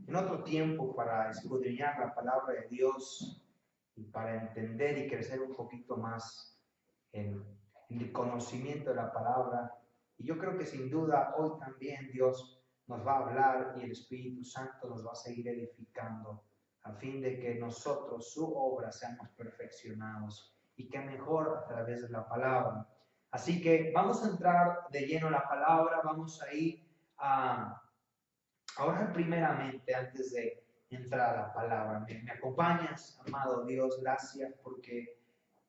en otro tiempo para escudriñar la palabra de Dios y para entender y crecer un poquito más en el conocimiento de la palabra. Y yo creo que sin duda hoy también Dios nos va a hablar y el Espíritu Santo nos va a seguir edificando a fin de que nosotros, su obra, seamos perfeccionados y que mejor a través de la palabra. Así que vamos a entrar de lleno en la palabra, vamos a ir a orar primeramente antes de entrar a la palabra. ¿Me acompañas, amado Dios? Gracias porque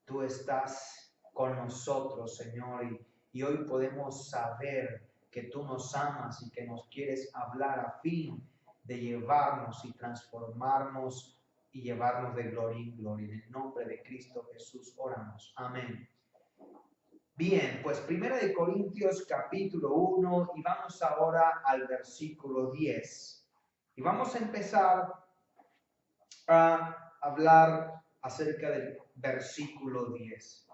tú estás con nosotros, Señor, y hoy podemos saber que tú nos amas y que nos quieres hablar a fin de llevarnos y transformarnos y llevarnos de gloria en gloria. En el nombre de Cristo Jesús oramos. Amén. Bien, pues Primera de Corintios capítulo 1 y vamos ahora al versículo 10. Y vamos a empezar a hablar acerca del versículo 10.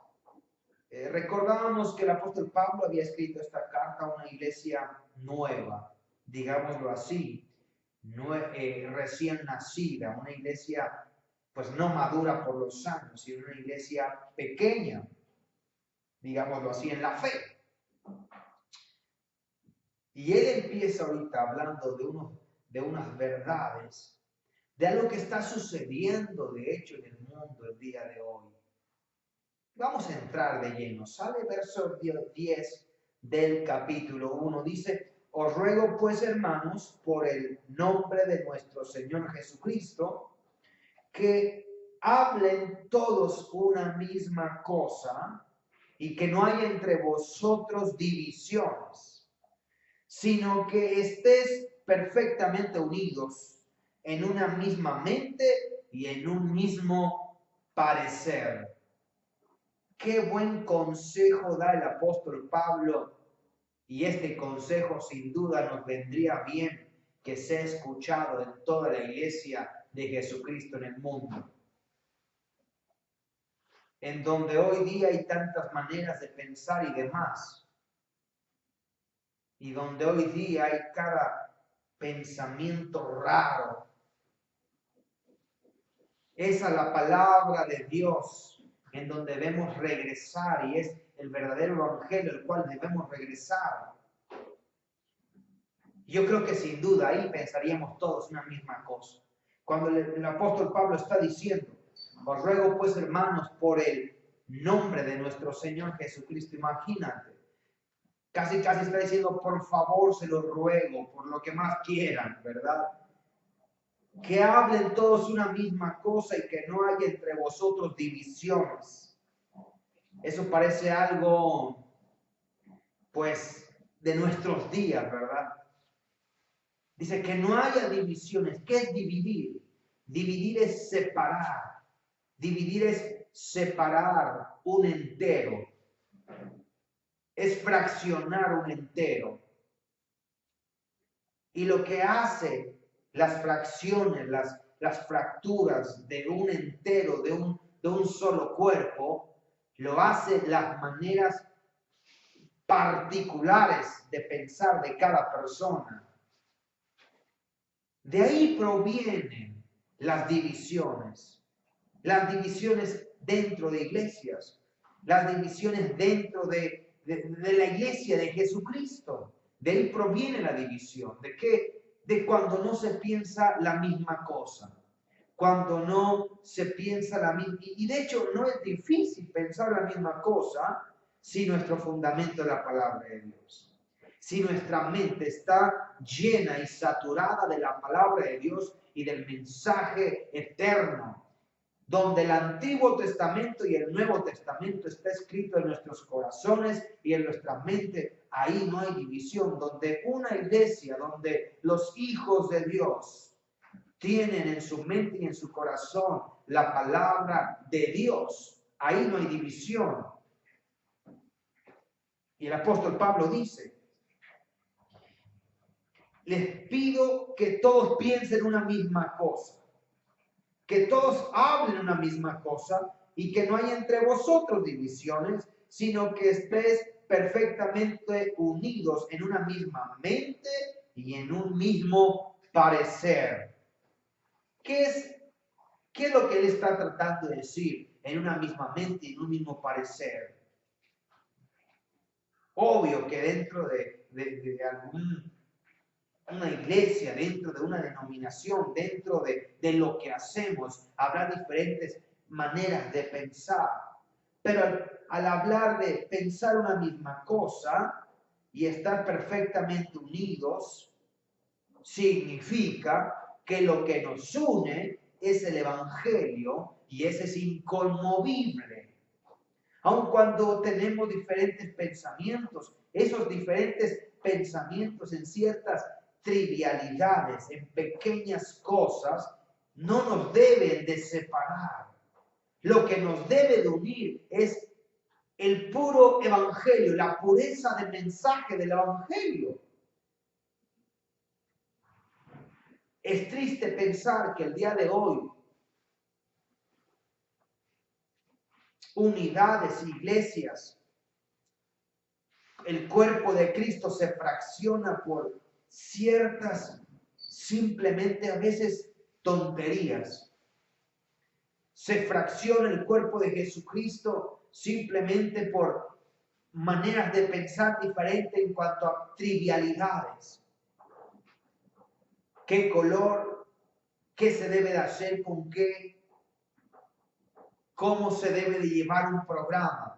Recordábamos que el apóstol Pablo había escrito esta carta a una iglesia nueva, digámoslo así, recién nacida, una iglesia pues no madura por los años, sino una iglesia pequeña, digámoslo así, en la fe. Y él empieza ahorita hablando de unas verdades, de algo que está sucediendo de hecho en el mundo el día de hoy. Vamos a entrar de lleno. Sale verso 10 del capítulo 1. Dice, os ruego pues, hermanos, por el nombre de nuestro Señor Jesucristo, que hablen todos una misma cosa y que no haya entre vosotros divisiones, sino que estéis perfectamente unidos en una misma mente y en un mismo parecer. Qué buen consejo da el apóstol Pablo, y este consejo sin duda nos vendría bien que sea escuchado en toda la iglesia de Jesucristo en el mundo, en donde hoy día hay tantas maneras de pensar y demás, y donde hoy día hay cada pensamiento raro. Es a la palabra de Dios en donde debemos regresar, y es el verdadero evangelio al cual debemos regresar. Yo creo que sin duda ahí pensaríamos todos una misma cosa. Cuando el apóstol Pablo está diciendo, os ruego pues, hermanos, por el nombre de nuestro Señor Jesucristo, imagínate, casi está diciendo, por favor, se lo ruego, por lo que más quieran, ¿verdad? Que hablen todos una misma cosa y que no haya entre vosotros divisiones. Eso parece algo, pues, de nuestros días, ¿verdad? Dice que no haya divisiones. ¿Qué es dividir? Dividir es separar. Dividir es separar un entero. Es fraccionar un entero. Y lo que hace las fracciones, las fracturas de un entero, de un solo cuerpo, lo hace las maneras particulares de pensar de cada persona. De ahí provienen las divisiones dentro de iglesias, las divisiones dentro de la iglesia de Jesucristo. De ahí proviene la división. ¿De qué? De cuando no se piensa la misma cosa, cuando no se piensa la misma. Y de hecho no es difícil pensar la misma cosa si nuestro fundamento es la palabra de Dios. Si nuestra mente está llena y saturada de la palabra de Dios y del mensaje eterno, donde el Antiguo Testamento y el Nuevo Testamento está escrito en nuestros corazones y en nuestra mente, ahí no hay división. Donde una iglesia, donde los hijos de Dios tienen en su mente y en su corazón la palabra de Dios, ahí no hay división. Y el apóstol Pablo dice, les pido que todos piensen una misma cosa, que todos hablen una misma cosa y que no haya entre vosotros divisiones, sino que estéis perfectamente unidos en una misma mente y en un mismo parecer. ¿Qué es lo que él está tratando de decir en una misma mente y en un mismo parecer? Obvio que dentro de una iglesia, dentro de una denominación, dentro de lo que hacemos, habrá diferentes maneras de pensar. Pero al hablar de pensar una misma cosa y estar perfectamente unidos, significa que lo que nos une es el Evangelio y ese es inconmovible. Aun cuando tenemos diferentes pensamientos, esos diferentes pensamientos en ciertas trivialidades, en pequeñas cosas, no nos deben de separar. Lo que nos debe de unir es el puro evangelio, la pureza del mensaje del evangelio. Es triste pensar que el día de hoy unidades, iglesias, el cuerpo de Cristo se fracciona por ciertas, simplemente a veces tonterías. Se fracciona el cuerpo de Jesucristo simplemente por maneras de pensar diferentes en cuanto a trivialidades. ¿Qué color? ¿Qué se debe de hacer con qué? ¿Cómo se debe de llevar un programa?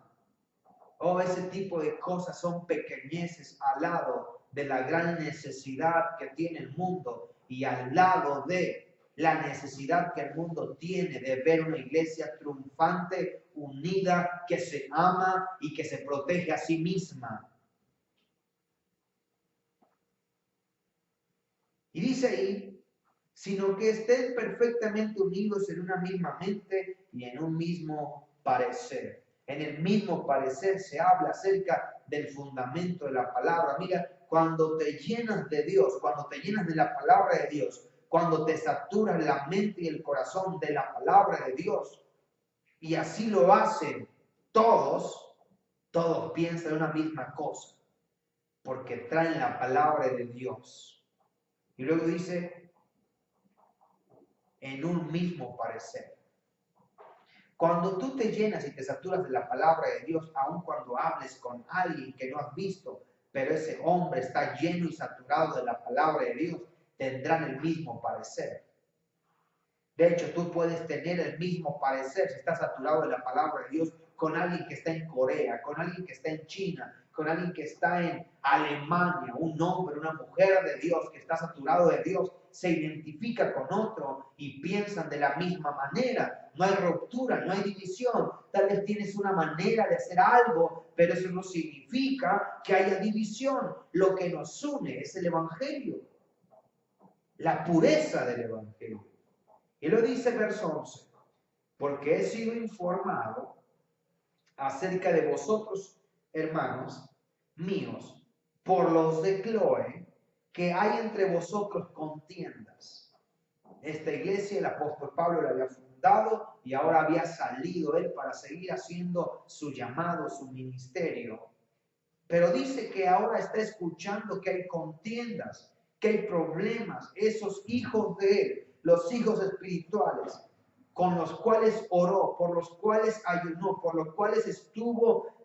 Ese tipo de cosas son pequeñeces al lado de la gran necesidad que tiene el mundo y al lado de la necesidad que el mundo tiene de ver una iglesia triunfante, unida, que se ama y que se protege a sí misma. Y dice ahí, sino que estén perfectamente unidos en una misma mente y en un mismo parecer. En el mismo parecer se habla acerca del fundamento de la palabra. Mira, cuando te llenas de Dios, cuando te llenas de la palabra de Dios, cuando te saturas la mente y el corazón de la palabra de Dios, y así lo hacen todos piensan una misma cosa, porque traen la palabra de Dios. Y luego dice, en un mismo parecer. Cuando tú te llenas y te saturas de la palabra de Dios, aun cuando hables con alguien que no has visto, pero ese hombre está lleno y saturado de la palabra de Dios, tendrán el mismo parecer. De hecho, tú puedes tener el mismo parecer si estás saturado de la palabra de Dios con alguien que está en Corea, con alguien que está en China, con alguien que está en Alemania, un hombre, una mujer de Dios que está saturado de Dios, se identifica con otro y piensan de la misma manera. No hay ruptura, no hay división. Tal vez tienes una manera de hacer algo, pero eso no significa que haya división. Lo que nos une es el Evangelio, la pureza del Evangelio. Y lo dice el verso 11, porque he sido informado acerca de vosotros, hermanos míos, por los de Cloé, que hay entre vosotros contiendas. Esta iglesia el apóstol Pablo la había fundado y ahora había salido él para seguir haciendo su llamado, su ministerio. Pero dice que ahora está escuchando que hay contiendas, que hay problemas. Esos hijos de él, los hijos espirituales, con los cuales oró, por los cuales ayunó, por los cuales estuvo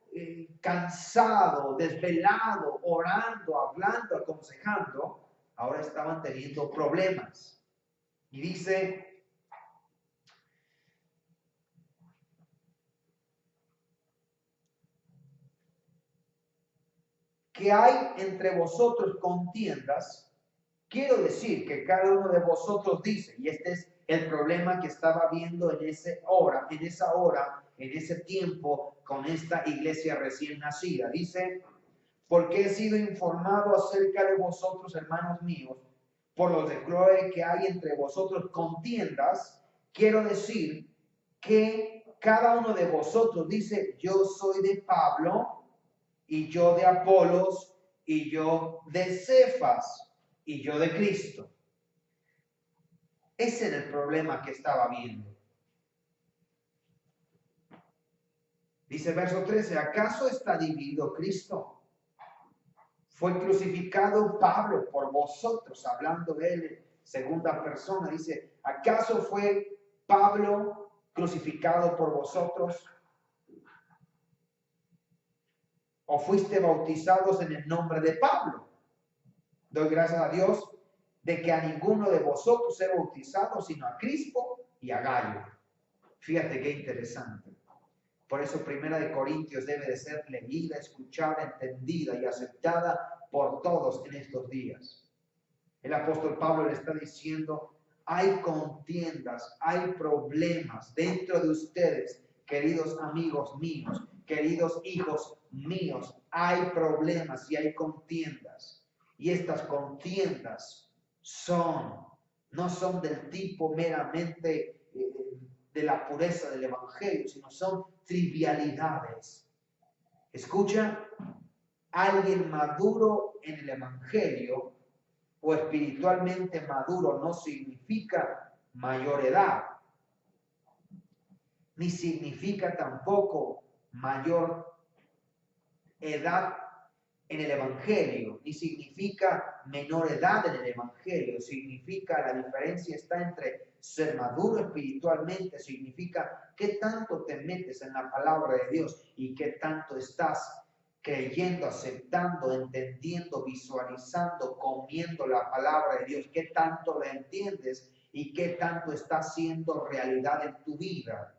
cansado, desvelado, orando, hablando, aconsejando, ahora estaban teniendo problemas. Y dice, que hay entre vosotros contiendas. Quiero decir que cada uno de vosotros dice, y este es el problema que estaba viendo en esa hora, en ese tiempo, con esta iglesia recién nacida. Dice, porque he sido informado acerca de vosotros, hermanos míos, por los de Cloé, que hay entre vosotros contiendas. Quiero decir que cada uno de vosotros dice, yo soy de Pablo, y yo de Apolos, y yo de Cefas, y yo de Cristo. Ese era el problema que estaba viendo. Dice verso 13, ¿acaso está dividido Cristo? Fue crucificado Pablo por vosotros, hablando de él segunda persona. Dice, ¿acaso fue Pablo crucificado por vosotros? ¿O fuiste bautizados en el nombre de Pablo? Doy gracias a Dios de que a ninguno de vosotros he bautizado, sino a Crispo y a Gayo. Fíjate qué interesante. Por eso Primera de Corintios debe de ser leída, escuchada, entendida y aceptada por todos en estos días. El apóstol Pablo le está diciendo, hay contiendas, hay problemas dentro de ustedes, queridos amigos míos, queridos hijos míos, hay problemas y hay contiendas. Y estas contiendas no son del tipo meramente de la pureza del Evangelio, sino son trivialidades. Escucha, alguien maduro en el Evangelio o espiritualmente maduro no significa mayor edad, ni significa tampoco mayor edad en el Evangelio, ni significa menor edad en el Evangelio. Significa, la diferencia está entre ser maduro espiritualmente, significa qué tanto te metes en la palabra de Dios y qué tanto estás creyendo, aceptando, entendiendo, visualizando, comiendo la palabra de Dios, qué tanto la entiendes y qué tanto está siendo realidad en tu vida.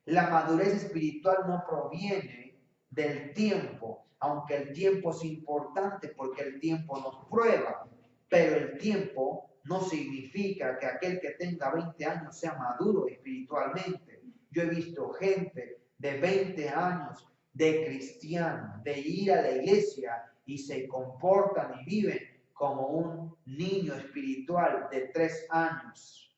La madurez espiritual no proviene del tiempo, aunque el tiempo es importante porque el tiempo nos prueba, pero el tiempo no significa que aquel que tenga 20 años sea maduro espiritualmente. Yo he visto gente de 20 años de cristiano, de ir a la iglesia y se comportan y viven como un niño espiritual de 3 años.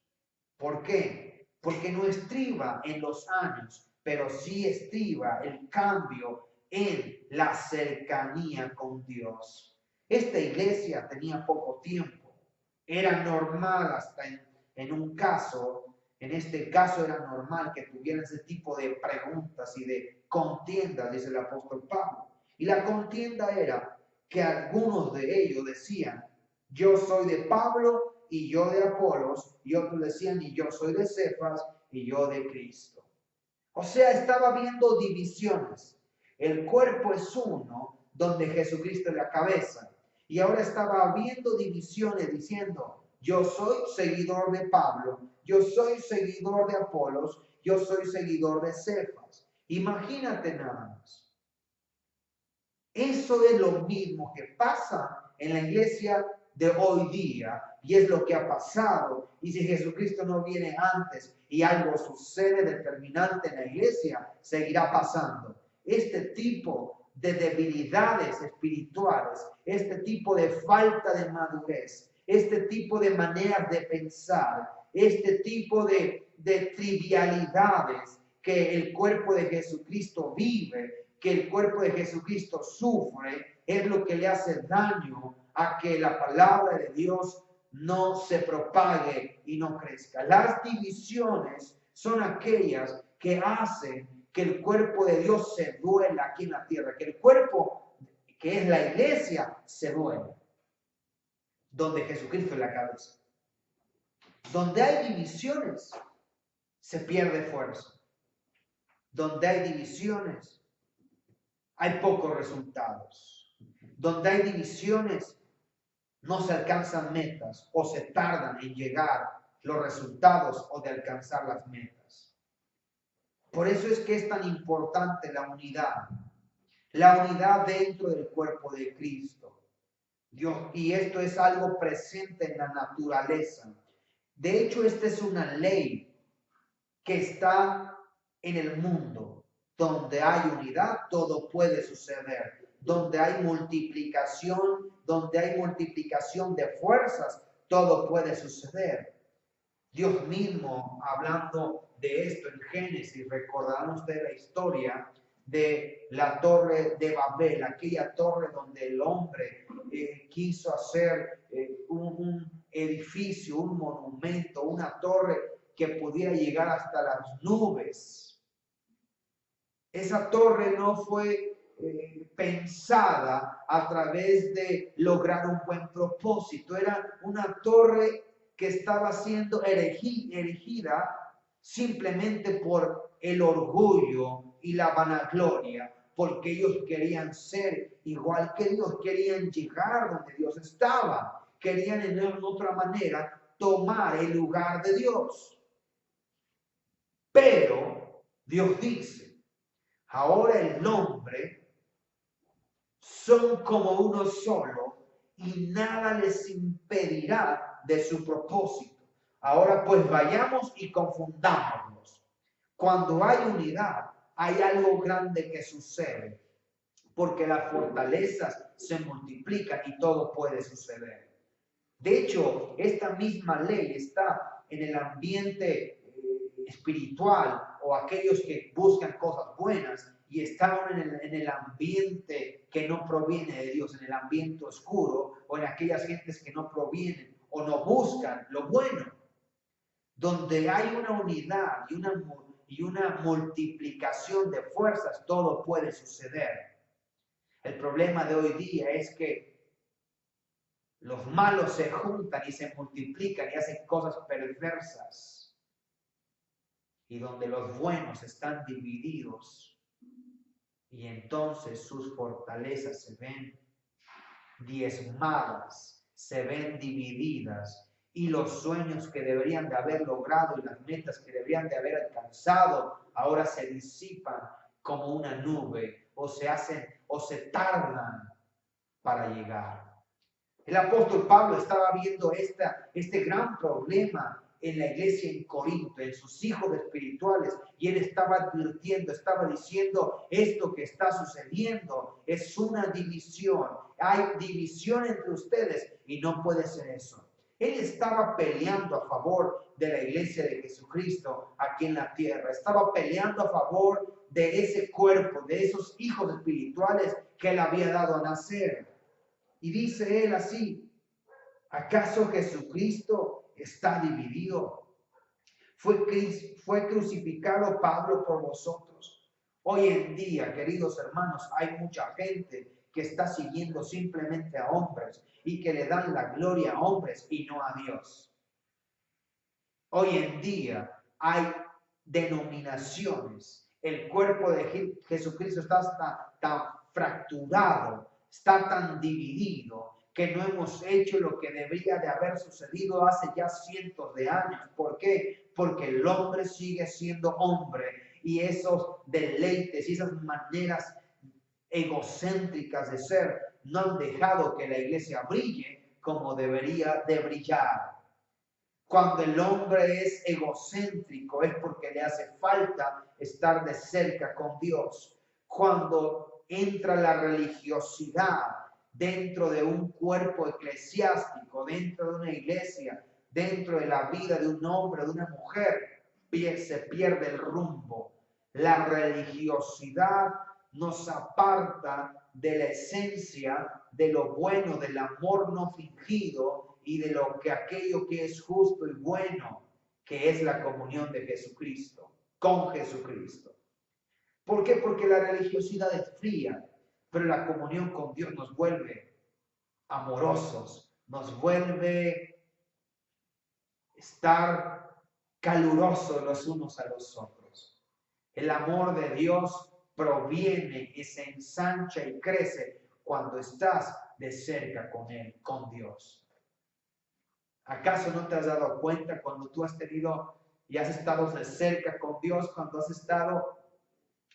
¿Por qué? Porque no estriba en los años, pero sí estriba el cambio en la cercanía con Dios. Esta iglesia tenía poco tiempo. Era normal hasta en un caso, en este caso era normal que tuvieran ese tipo de preguntas y de contiendas, dice el apóstol Pablo. Y la contienda era que algunos de ellos decían, yo soy de Pablo y yo de Apolos, y otros decían, y yo soy de Cefas y yo de Cristo. O sea, estaba viendo divisiones. El cuerpo es uno, donde Jesucristo es la cabeza. Y ahora estaba viendo divisiones diciendo, yo soy seguidor de Pablo, yo soy seguidor de Apolos, yo soy seguidor de Cefas. Imagínate nada más. Eso es lo mismo que pasa en la iglesia de hoy día, y es lo que ha pasado. Y si Jesucristo no viene antes y algo sucede determinante en la iglesia, seguirá pasando. Este tipo de debilidades espirituales, este tipo de falta de madurez, este tipo de maneras de pensar, este tipo de trivialidades que el cuerpo de Jesucristo vive, que el cuerpo de Jesucristo sufre, es lo que le hace daño a que la palabra de Dios no se propague y no crezca. Las divisiones son aquellas que hacen que el cuerpo de Dios se duela aquí en la tierra, que el cuerpo, que es la iglesia, se duela, donde Jesucristo es la cabeza. Donde hay divisiones, se pierde fuerza. Donde hay divisiones, hay pocos resultados. Donde hay divisiones, no se alcanzan metas o se tardan en llegar los resultados o de alcanzar las metas. Por eso es que es tan importante la unidad dentro del cuerpo de Cristo. Dios, y esto es algo presente en la naturaleza. De hecho, esta es una ley que está en el mundo. Donde hay unidad, todo puede suceder. Donde hay multiplicación de fuerzas, todo puede suceder. Dios mismo, hablando de esto en Génesis, recordarán ustedes la historia de la torre de Babel, aquella torre donde el hombre quiso hacer un edificio, un monumento, una torre que pudiera llegar hasta las nubes. Esa torre no fue pensada a través de lograr un buen propósito. Era una torre que estaba siendo erigida simplemente por el orgullo y la vanagloria, porque ellos querían ser igual que Dios, querían llegar donde Dios estaba, querían en otra manera tomar el lugar de Dios. Pero Dios dice, ahora el hombre son como uno solo y nada les impedirá de su propósito. Ahora pues vayamos y confundámonos. Cuando hay unidad, hay algo grande que sucede, porque las fortalezas se multiplican y todo puede suceder. De hecho, esta misma ley está en el ambiente espiritual o aquellos que buscan cosas buenas y están en el ambiente que no proviene de Dios, en el ambiente oscuro o en aquellas gentes que no provienen o no buscan lo bueno. Donde hay una unidad y una multiplicación de fuerzas, todo puede suceder. El problema de hoy día es que los malos se juntan y se multiplican y hacen cosas perversas. Y donde los buenos están divididos y entonces sus fortalezas se ven diezmadas, se ven divididas. Y los sueños que deberían de haber logrado y las metas que deberían de haber alcanzado ahora se disipan como una nube o se tardan para llegar. El apóstol Pablo estaba viendo este gran problema en la iglesia en Corinto, en sus hijos espirituales, y él estaba advirtiendo, estaba diciendo, esto que está sucediendo es una división, hay división entre ustedes y no puede ser eso. Él estaba peleando a favor de la iglesia de Jesucristo aquí en la tierra, estaba peleando a favor de ese cuerpo, de esos hijos espirituales que él había dado a nacer. Y dice él así, ¿acaso Jesucristo está dividido? ¿Fue crucificado Pablo por vosotros? Hoy en día, queridos hermanos, hay mucha gente que está siguiendo simplemente a hombres y que le dan la gloria a hombres y no a Dios. Hoy en día hay denominaciones. El cuerpo de Jesucristo está tan fracturado, está tan dividido, que no hemos hecho lo que debería de haber sucedido hace ya cientos de años. ¿Por qué? Porque el hombre sigue siendo hombre y esos deleites y esas maneras egocéntricas de ser no han dejado que la iglesia brille como debería de brillar. Cuando el hombre es egocéntrico es porque le hace falta estar de cerca con Dios. Cuando entra la religiosidad dentro de un cuerpo eclesiástico, dentro de una iglesia, dentro de la vida de un hombre o de una mujer, se pierde el rumbo. La religiosidad nos aparta de la esencia de lo bueno, del amor no fingido y de lo que aquello que es justo y bueno, que es la comunión de Jesucristo, con Jesucristo. ¿Por qué? Porque la religiosidad es fría, pero la comunión con Dios nos vuelve amorosos, nos vuelve estar calurosos los unos a los otros. El amor de Dios proviene y se ensancha y crece cuando estás de cerca con Él, con Dios. ¿Acaso no te has dado cuenta cuando tú has tenido y has estado de cerca con Dios, cuando has estado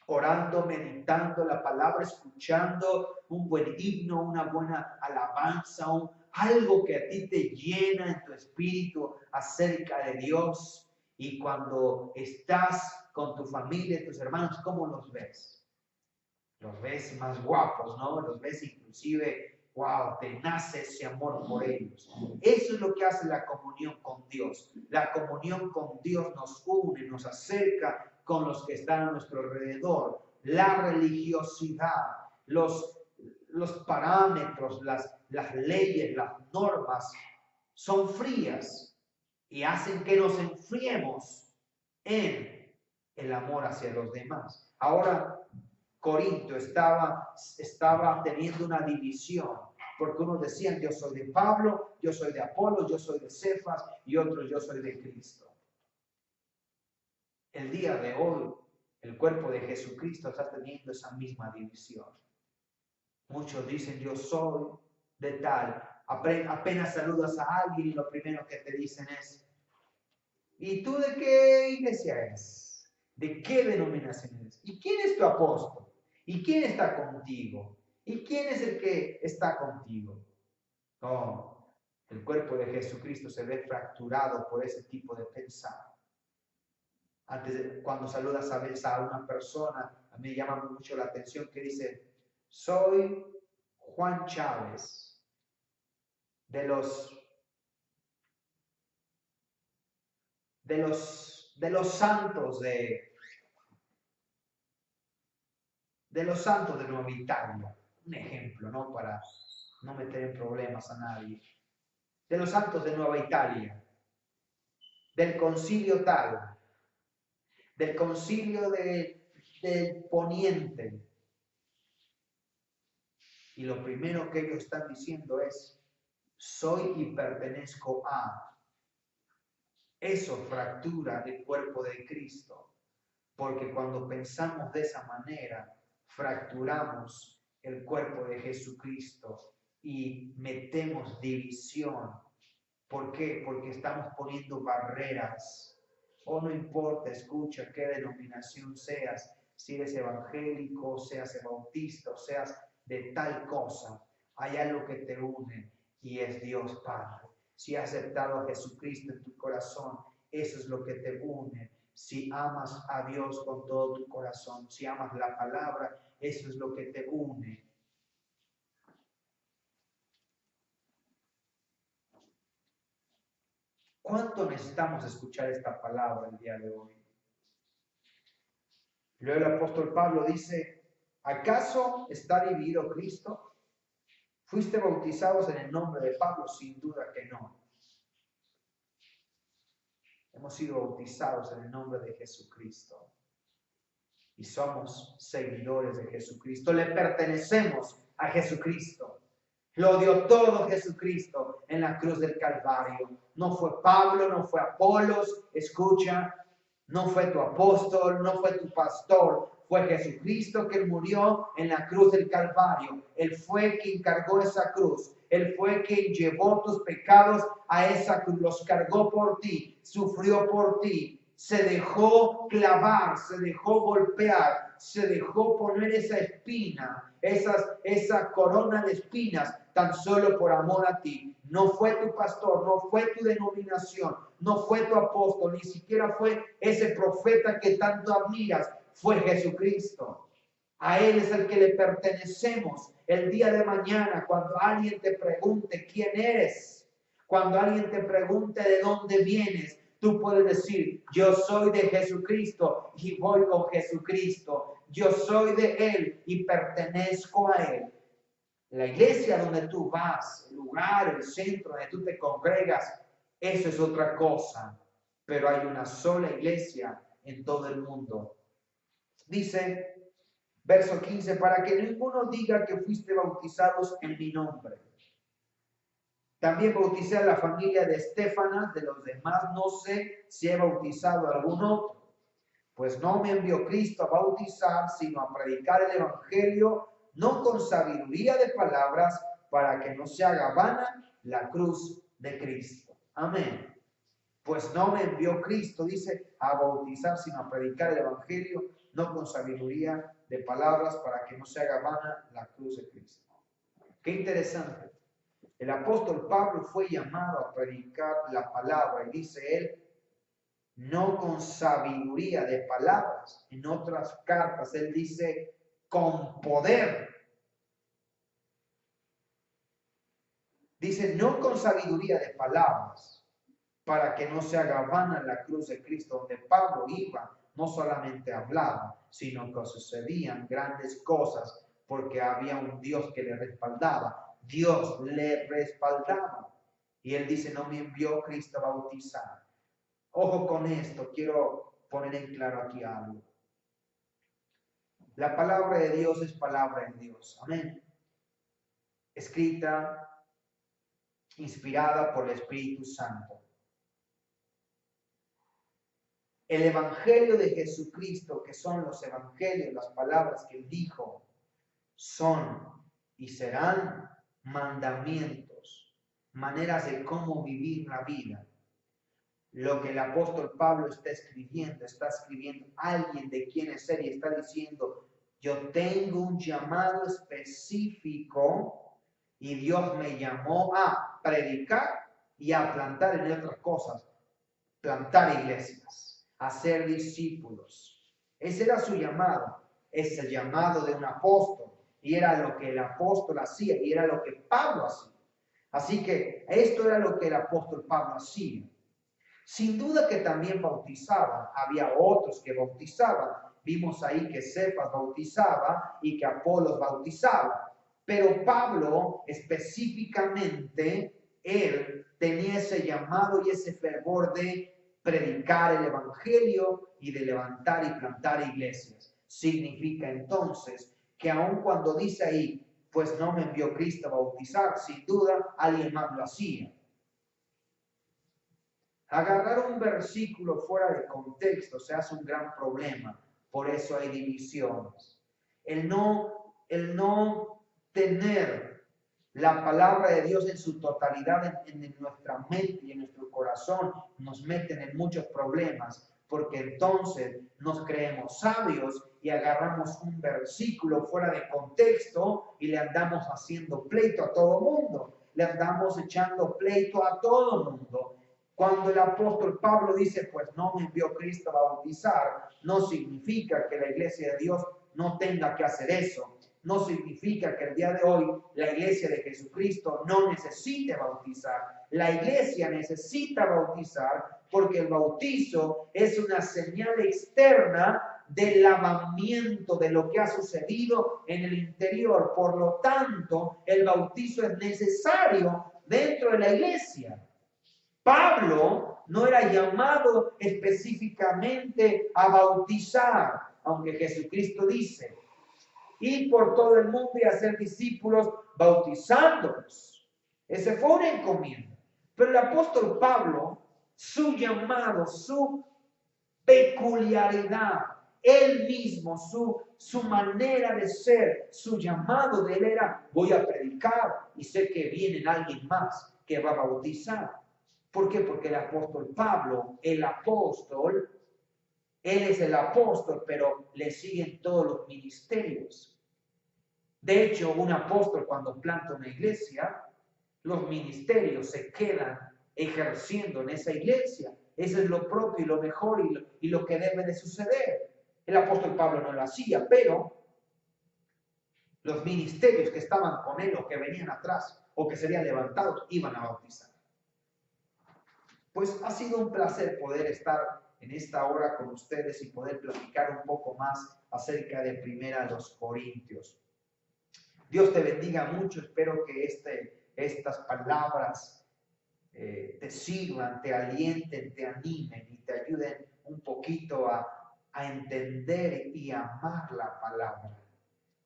orando, meditando la palabra, escuchando un buen himno, una buena alabanza, algo que a ti te llena en tu espíritu acerca de Dios? Y cuando estás con tu familia, tus hermanos, ¿cómo los ves? Los ves más guapos, ¿no? Los ves inclusive, wow, te nace ese amor por ellos. Eso es lo que hace la comunión con Dios. La comunión con Dios nos une, nos acerca con los que están a nuestro alrededor. La religiosidad, los parámetros, las leyes, las normas son frías y hacen que nos enfriemos en el amor hacia los demás. Ahora, Corinto estaba teniendo una división porque unos decían, yo soy de Pablo, yo soy de Apolo, yo soy de Cefas, y otros, yo soy de Cristo. El día de hoy, el cuerpo de Jesucristo está teniendo esa misma división. Muchos dicen, yo soy de tal. Apenas saludas a alguien y lo primero que te dicen es, ¿y tú de qué iglesia eres? ¿De qué denominación eres? ¿Y quién es tu apóstol? ¿Y quién está contigo? ¿Y quién es el que está contigo? No, el cuerpo de Jesucristo se ve fracturado por ese tipo de pensar. Cuando saludas a veces a una persona, a mí me llama mucho la atención que dice, soy Juan Chávez, de los santos de los santos de Nueva Italia. Un ejemplo, ¿no? Para no meter en problemas a nadie. De los santos de Nueva Italia, del concilio tal, del concilio del Poniente. Y lo primero que ellos están diciendo es, soy y pertenezco a. Eso fractura el cuerpo de Cristo, porque cuando pensamos de esa manera, fracturamos el cuerpo de Jesucristo y metemos división. ¿Por qué? Porque estamos poniendo barreras. O no importa, escucha, qué denominación seas, si eres evangélico, seas bautista, o seas de tal cosa, hay algo que te une y es Dios Padre. Si has aceptado a Jesucristo en tu corazón, eso es lo que te une. Si amas a Dios con todo tu corazón, si amas la palabra, eso es lo que te une. ¿Cuánto necesitamos escuchar esta palabra el día de hoy? Luego el apóstol Pablo dice, ¿acaso está dividido Cristo? ¿Fuiste bautizados en el nombre de Pablo? Sin duda que no. Hemos sido bautizados en el nombre de Jesucristo. Y somos seguidores de Jesucristo. Le pertenecemos a Jesucristo. Lo dio todo Jesucristo en la cruz del Calvario. No fue Pablo, no fue Apolos, escucha, no fue tu apóstol, no fue tu pastor, fue Jesucristo que murió en la cruz del Calvario. Él fue quien cargó esa cruz. Él fue quien llevó tus pecados a esa cruz, los cargó por ti, sufrió por ti. Se dejó clavar, se dejó golpear, se dejó poner esa espina, esa corona de espinas, tan solo por amor a ti. No fue tu pastor, no fue tu denominación, no fue tu apóstol, ni siquiera fue ese profeta que tanto admiras, fue Jesucristo. A Él es el que le pertenecemos. El día de mañana, cuando alguien te pregunte quién eres, cuando alguien te pregunte de dónde vienes, tú puedes decir, yo soy de Jesucristo y voy con Jesucristo. Yo soy de Él y pertenezco a Él. La iglesia donde tú vas, el lugar, el centro donde tú te congregas, eso es otra cosa. Pero hay una sola iglesia en todo el mundo. Dice, verso 15, para que ninguno diga que fuiste bautizados en mi nombre. También bauticé a la familia de Estefanas, de los demás no sé si he bautizado a algún otro. Pues no me envió Cristo a bautizar, sino a predicar el evangelio, no con sabiduría de palabras, para que no se haga vana la cruz de Cristo. Amén. Pues no me envió Cristo, dice, a bautizar, sino a predicar el evangelio, no con sabiduría de palabras, para que no se haga vana la cruz de Cristo. Qué interesante. El apóstol Pablo fue llamado a predicar la palabra y dice él, no con sabiduría de palabras. En otras cartas él dice, con poder. Dice, no con sabiduría de palabras, para que no se haga vana la cruz de Cristo, donde Pablo iba, no solamente hablaba, sino que sucedían grandes cosas, porque había un Dios que le respaldaba. Dios le respaldaba. Y él dice, no me envió Cristo a bautizar. Ojo con esto, quiero poner en claro aquí algo. La palabra de Dios es palabra de Dios. Amén. escrita, inspirada por el Espíritu Santo. El Evangelio de Jesucristo, que son los evangelios, las palabras que él dijo, son y serán mandamientos, maneras de cómo vivir la vida. Lo que el apóstol Pablo está escribiendo alguien de quien es él y está diciendo, yo tengo un llamado específico y Dios me llamó a predicar y a plantar, en otras cosas, plantar iglesias, hacer discípulos. Ese era su llamado, es el llamado de un apóstol y era lo que el apóstol hacía y era lo que Pablo hacía. Así que esto era lo que el apóstol Pablo hacía. Sin duda que también bautizaban, había otros que bautizaban. Vimos ahí que Cefas bautizaba y que Apolos bautizaba. Pero Pablo específicamente, él tenía ese llamado y ese fervor de predicar el evangelio y de levantar y plantar iglesias. Significa entonces que aun cuando dice ahí, pues no me envió Cristo a bautizar, sin duda alguien más lo hacía. Agarrar un versículo fuera de contexto se hace un gran problema, por eso hay divisiones. El no tener la palabra de Dios en su totalidad en nuestra mente y en nuestro corazón nos meten en muchos problemas, porque entonces nos creemos sabios y agarramos un versículo fuera de contexto y le andamos haciendo pleito a todo mundo, le andamos echando pleito a todo mundo. Cuando el apóstol Pablo dice, pues no me envió Cristo a bautizar, no significa que la iglesia de Dios no tenga que hacer eso. No significa que el día de hoy la iglesia de Jesucristo no necesite bautizar. La iglesia necesita bautizar porque el bautizo es una señal externa del lavamiento de lo que ha sucedido en el interior. Por lo tanto, el bautizo es necesario dentro de la iglesia. Pablo no era llamado específicamente a bautizar, aunque Jesucristo dice, ir por todo el mundo y hacer discípulos bautizándolos. Ese fue una encomienda. Pero el apóstol Pablo, su llamado, su peculiaridad, él mismo, su manera de ser, su llamado de él era, voy a predicar y sé que viene alguien más que va a bautizar. ¿Por qué? Porque el apóstol Pablo, el apóstol, él es el apóstol, pero le siguen todos los ministerios. De hecho, un apóstol cuando planta una iglesia, los ministerios se quedan ejerciendo en esa iglesia. Eso es lo propio y lo mejor y lo que debe de suceder. El apóstol Pablo no lo hacía, pero los ministerios que estaban con él o que venían atrás o que serían levantados iban a bautizar. Pues ha sido un placer poder estar en esta hora con ustedes y poder platicar un poco más acerca de Primera los Corintios. Dios te bendiga mucho, espero que estas palabras te sirvan, te alienten, te animen y te ayuden un poquito a entender y amar la palabra.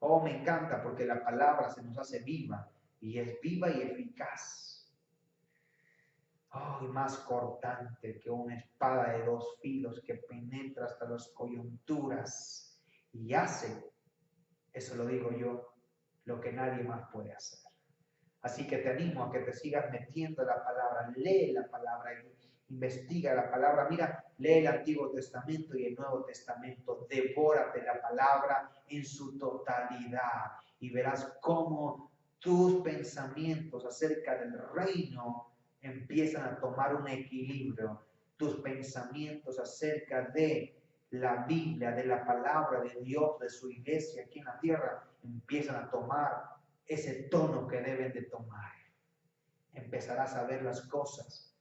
Oh, me encanta porque la palabra se nos hace viva y es viva y eficaz. Oh, y más cortante que una espada de dos filos que penetra hasta las coyunturas y hace, eso lo digo yo, lo que nadie más puede hacer. Así que te animo a que te sigas metiendo en la palabra, lee la palabra, investiga la palabra, mira, lee el Antiguo Testamento y el Nuevo Testamento, devórate la palabra en su totalidad y verás cómo tus pensamientos acerca del reino empiezan a tomar un equilibrio. Tus pensamientos acerca de la Biblia, de la palabra de Dios, de su iglesia aquí en la tierra, empiezan a tomar ese tono que deben de tomar. Empezarás a ver las cosas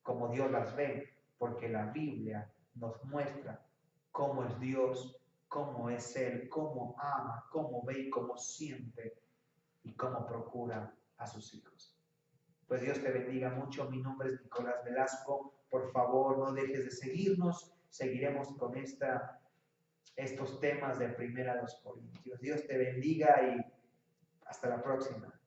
como Dios las ve, porque la Biblia nos muestra cómo es Dios, cómo es Él, cómo ama, cómo ve y cómo siente y cómo procura a sus hijos. Pues Dios te bendiga mucho. Mi nombre es Nicolás Velasco. Por favor, no dejes de seguirnos. Seguiremos con estos temas de Primera los Corintios. Dios te bendiga y hasta la próxima.